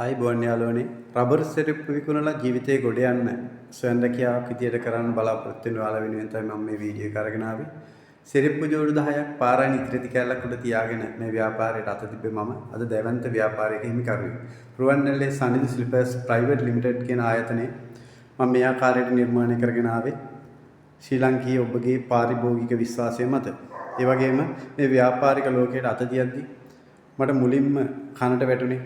ආයිබෝන් යාළුවනේ රබර් සෙරෙප්පු විකුණලා ජීවිතේ ගොඩ යන්න ස්වයං රැකියාවක් විදියට කරන්න බලාපොරොත්තු වෙන ඔයාලා වෙනුවෙන් තමයි මම මේ වීඩියෝ එක අරගෙන ආවේ. සෙරෙප්පු ජෝඩු 10ක් පාරායන ඉතිරි කැලලක් උඩ තියාගෙන මේ ව්‍යාපාරයට අත තිබ්බේ මම. අද දැවැන්ත ව්‍යාපාරයක හිමිකරුවෙක්. රුවන්වැල්ලේ සනිදු ස්ලිපර්ස් ප්‍රයිවට් ලිමිටඩ් කියන ආයතනයේ මම මේ ආකාරයට නිර්මාණය කරගෙන ආවේ. ශ්‍රී ලංකීය ඔබගේ පාරිභෝගික විශ්වාසය මත. ඒ වගේම මේ ව්‍යාපාරික ලෝකයට අත තියද්දී මට මුලින්ම කනට වැටුනේ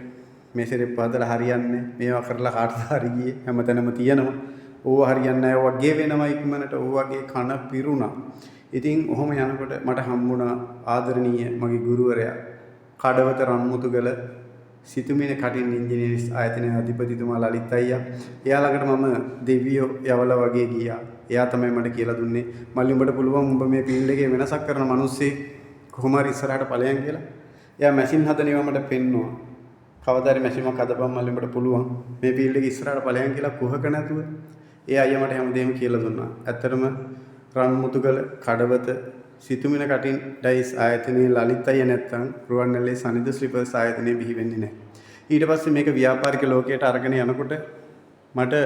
මේ සෙරෙප්පු හදලා හරියන්නේ මේවා කරලා කාටද හරි ගියේ හැමතැනම තියෙනවා. ඕවා හරියන්නේ නැහැ. ඕවා ගේ වෙනවා ඉක්මනට. ඕවාගේ කන පිරුණා. ඉතින් ඔහොම යනකොට මට හම්බුණා ආදරණීය මගේ ගුරුවරයා කඩවත රන්මුතුගල සිතුමිණ කටින් ඉංජිනේරිස් ආයතනයේ අධිපතිතුමා ලලිත් අයියා. එයා ළඟට මම දෙවියෝ යවලා වගේ ගියා. එයා තමයි මට කියලා දුන්නේ මල්ලි උඹට පුළුවන් උඹ මේ ෆීල්ඩ් එකේ වෙනසක් කරන මිනිස්සෙක් කොහොම හරි ඉස්සරහට ඵලයන් කියලා. එයා මැෂින් හදන ඒවා මට පෙන්නුවා. කවදාරි මැෂිමක් හදපන් මල්ලි උඹට පුළුවන් මේ ෆීල්ඩ් එකේ ඉස්සරහට ඵලයන් කියලා කුහක නැතුව. ඒ අයියා මට හැමදේම කියලා දුන්නා. ඇත්තටම රන්මුතුගල කඩවත සිතුමිණ කටින් ඩයිස් ආයතනයේ ලලිත් අයියා නැත්තම් රුවන්වැල්ලේ සනිදු ස්ලිපර්ස් ආයතනයේ බිහි වෙන්නේ නැහැ. ඊට පස්සේ මේක ව්‍යාපාරික ලෝකයට අරගෙන යනකොට මට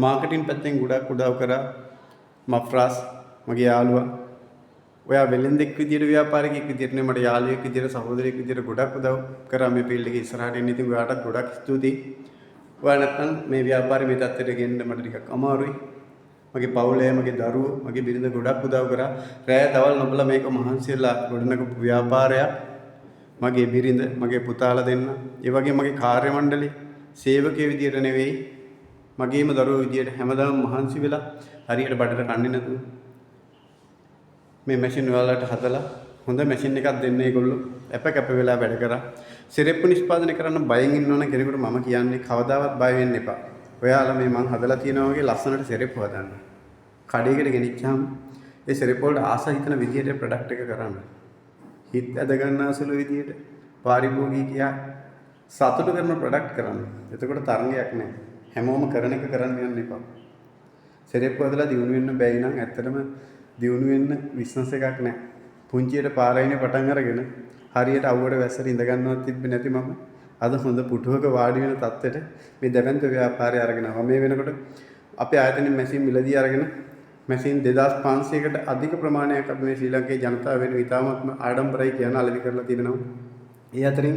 මාකටිං පැත්තෙන් ගොඩක් උදව් කරා මෆ්රාස් මගේ යාළුවා. ඔයා වෙලෙන්දෙක් විදියට ව්‍යාපාරිකයෙක් විදියට නේ මට යාළුවෙක් විදියට සහෝදරයෙක් විදියට ගොඩක් උදව් කරා මේ ෆීල්ඩ් එකේ ඉස්සරහට එන්න. ඉතින් ඔයාටත් ගොඩක් ස්තුතියි. ඔයා නැත්තම් මේ ව්‍යාපාරේ මේ තත්ත්වයට ගෙන්න මට ටිකක් අමාරුයි. මගේ පවුලේ මගේ දරුවෝ මගේ බිරිඳ ගොඩක් උදව් කරා. රෑ දවල් නොබලා මේක මහන්සියලා ගොඩනගපු ව්‍යාපාරයක්. මගේ බිරිඳ මගේ පුතාලා දෙන්න. ඒ වගේම මගේ කාර්ය මණ්ඩලේ සේවකයෙක් විදියට නෙවෙයි මගේම දරුවෝ විදියට හැමදාම මහන්සි වෙලා හරියට බඩට කන්නේ නැතුව මේ මැෂින් වලට හදලා හොඳ මැෂින් එකක් දෙන්න ඒගොල්ලෝ කැප වෙලා වැඩ කරා. සිරෙප්පු නිෂ්පාදනය කරන්න බයෙන් ඉන්නවන කෙනෙකුට මම කියන්නේ කවදාවත් බය වෙන්න එපා. ඔයාලා මේ මං හදලා තියෙනවා වගේ ලස්සනට සිරෙප්පු හදන්න. කඩේකට ගෙනිච්චාම ඒ සිරෙප්පු වලට ආස හිතන විදියට ප්‍රොඩක්ට් එක කරන්න. හිත ඇද ගන්නසුළු විදියට පාරිභෝගිකයා සතුටු කරන ප්‍රොඩක්ට් කරන්න. එතකොට තරංගයක් නැහැ. හැමෝම කරන එක කරන්න යන්න එපා. සිරෙප්පු හදලා දිනු වෙන්න බැයි නම් ඇත්තටම දියුණු වෙන්න බිස්නස් එකක් නැහැ. පුංචියට පාරයිනේ පටන් අරගෙන හරියට අවුවට වැස්සට ඉඳ ගන්නවත් තිබ්බේ නැති මම අද හොඳ පුටුවක වාඩි වෙන තත්ත්වෙට මේ දැවැන්ත ව්‍යාපාරය අරගෙන ආවා. මේ වෙනකොට අපේ ආයතනයේ මැෂින් මිලදී අරගෙන මැෂින් 2500කට අධික ප්‍රමාණයක් අපි මේ ශ්‍රී ලංකේ ජනතාව වෙනුවෙන් ඉතාමත්ම ආඩම්බරයි කියන අලෙවි කරලා තිබෙනවා. ඒ අතරින්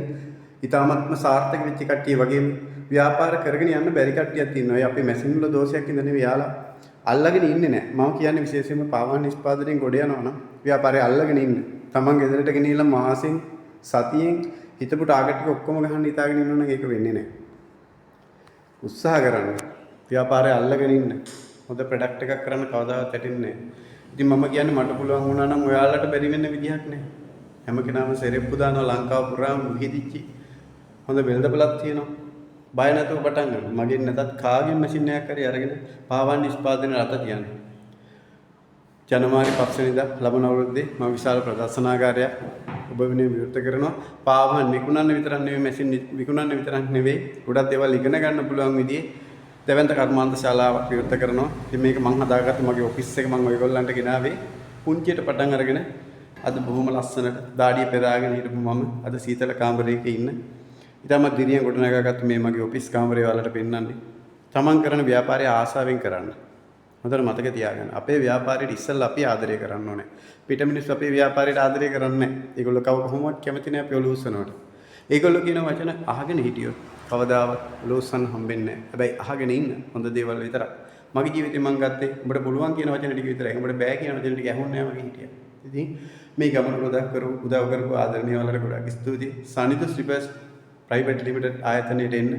ඉතාමත්ම සාර්ථක වෙච්ච කට්ටිය වගේම ව්‍යාපාර කරගෙන යන්න බැරි කට්ටියක් තියෙනවා. ඒ අපේ මැෂින් වල දෝෂයක් ඉඳ නෙවෙයි යාලා අල්ලගෙන ඉන්නේ නැහැ. මම කියන්නේ විශේෂයෙන්ම පාවාන් නිෂ්පාදනයෙන් ගොඩ යනවා නම් ව්‍යාපාරය අල්ලගෙන ඉන්න. Taman ගෙදරට ගෙනියලා මාසෙන් සතියෙන් හිතපු ටාගට් ටික ඔක්කොම ගහන්න හිතාගෙන ඉන්නවනම් ඒක වෙන්නේ නැහැ. උත්සාහ කරන්න. ව්‍යාපාරය අල්ලගෙන ඉන්න. හොඳ ප්‍රොඩක්ට් එකක් කරන්න කවදාවත් ඇතින්නේ නැහැ. ඉතින් මම කියන්නේ මට පුළුවන් වුණා නම් ඔයාලට බැරි වෙන්න විදිහක් නැහැ. හැම කෙනාම සෙරෙප්පු දානවා ලංකාව පුරාම විහිදිච්චි. හොඳ වෙළඳපළක් තියෙනවා. බය නැතුව පටන් ගන්න. මගෙන් නැතත් කාගෙන් මැෂින් එකක් හරි අරගෙන පාවාන් නිෂ්පාදනයේ අත තියන්න. ජනවාරි 5 වෙනිදා ලබන අවුරුද්දේ මම විශාල ප්‍රදර්ශනාගාරයක් ඔබ වෙනුවෙන් විවෘත කරනවා. පාවාන් විකුණන්න විතරක් නෙවෙයි මැෂින් විකුණන්න විතරක් නෙවෙයි ගොඩක් දේවල් ඉගෙන ගන්න පුළුවන් විදිහේ දැවැන්ත කර්මාන්ත ශාලාවක් විවෘත කරනවා. ඉතින් මේක මම හදාගත්ත මගේ ඔෆිස් එක මම ඔයගොල්ලන්ට ගෙනාවේ පුංචියට පටන් අරගෙන අද බොහොම ලස්සනට දාඩිය පෙරාගෙන හිටපු මම අද සීතල කාමරයක ඉන්න. ඊටම දිරියෙන් ගොඩනගාගත්ත මේ මගේ ඔෆිස් කාමරය වලට පෙන්නන්නේ. තමන් කරන ව්‍යාපාරය ආසාවෙන් කරන්න. හොඳට මතක තියාගන්න. අපේ ව්‍යාපාරයට ඉස්සෙල්ලා අපි ආදරය කරන්න ඕනේ. පිට මිනිස්සු අපේ ව්‍යාපාරයට ආදරය කරන්නේ නැහැ. ඒගොල්ලෝ කොහොමවත් කැමති නැහැ අපි ඔලූස්සනවට. ඒගොල්ලෝ කියන වචන අහගෙන හිටියොත් කවදාවත් ඔලූස්සන්න හම්බෙන්නේ නැහැ. හැබැයි අහගෙන ඉන්න හොඳ දේවල් විතරක්. මගේ ජීවිතේ මම ගත්තේ උඹට පුළුවන් කියන වචන ටික විතරයි. උඹට බෑ කියන වචන ටික ඇහුන්නේ නැහැ මගේ හිටියා. ඉතින් මේ ගමන උදව් කරපු ආදරණීය වලට ගොඩක් ස්තුතියි. සනිදු ස්ලිපර්ස් ප්‍රයිවට් ලිමිටඩ් ආයතනයට එන්න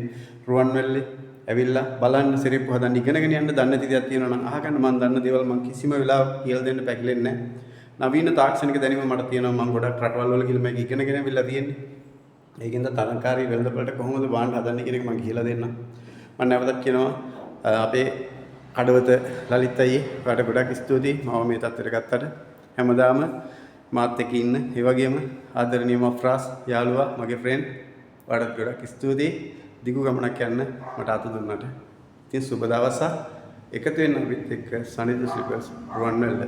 රුවන්වැල්ලේ ඇවිල්ලා බලන්න සිරෙප්පු හදන්න ඉගෙනගෙන යන්න දන්න තියයක් තියෙනවා නම් අහගන්න. මම දන්න දේවල් මම කිසිම වෙලාවක කියලා දෙන්න පැකිලෙන්නේ නැහැ. නවීන තාක්ෂණික දැනීම මට තියෙනවා. මම ගොඩක් රටවල් වල ගිහලා මේක ඉගෙනගෙන ඇවිල්ලා තියෙන්නේ. ඒකින්ද තරංකාරී වෙළඳපළට කොහොමද බාන්න හදන්නේ කියන එක මම කියලා දෙන්නම්. මම නැවතත් කියනවා අපේ කඩවත ලලිත් අයියේ ඔයාලට ගොඩක් ස්තුතියි. මම මේ තත්ත්වයට ගත්තට හැමදාම මාත් එක්ක ඉන්න. ඒ වගේම ආදරණීය මෆ්රාස් යාළුවා මගේ ෆ්‍රෙන්ඩ් ඔයාලට ගොඩක් ස්තුතියි. දිගු ගමනක් යන්න මට අත දුන්නට. ඉතින් සුබ දවසක්. එකතු වෙන්න අපිත් එක්ක සනිදු ස්ලිපර්ස් රුවන්වැල්ල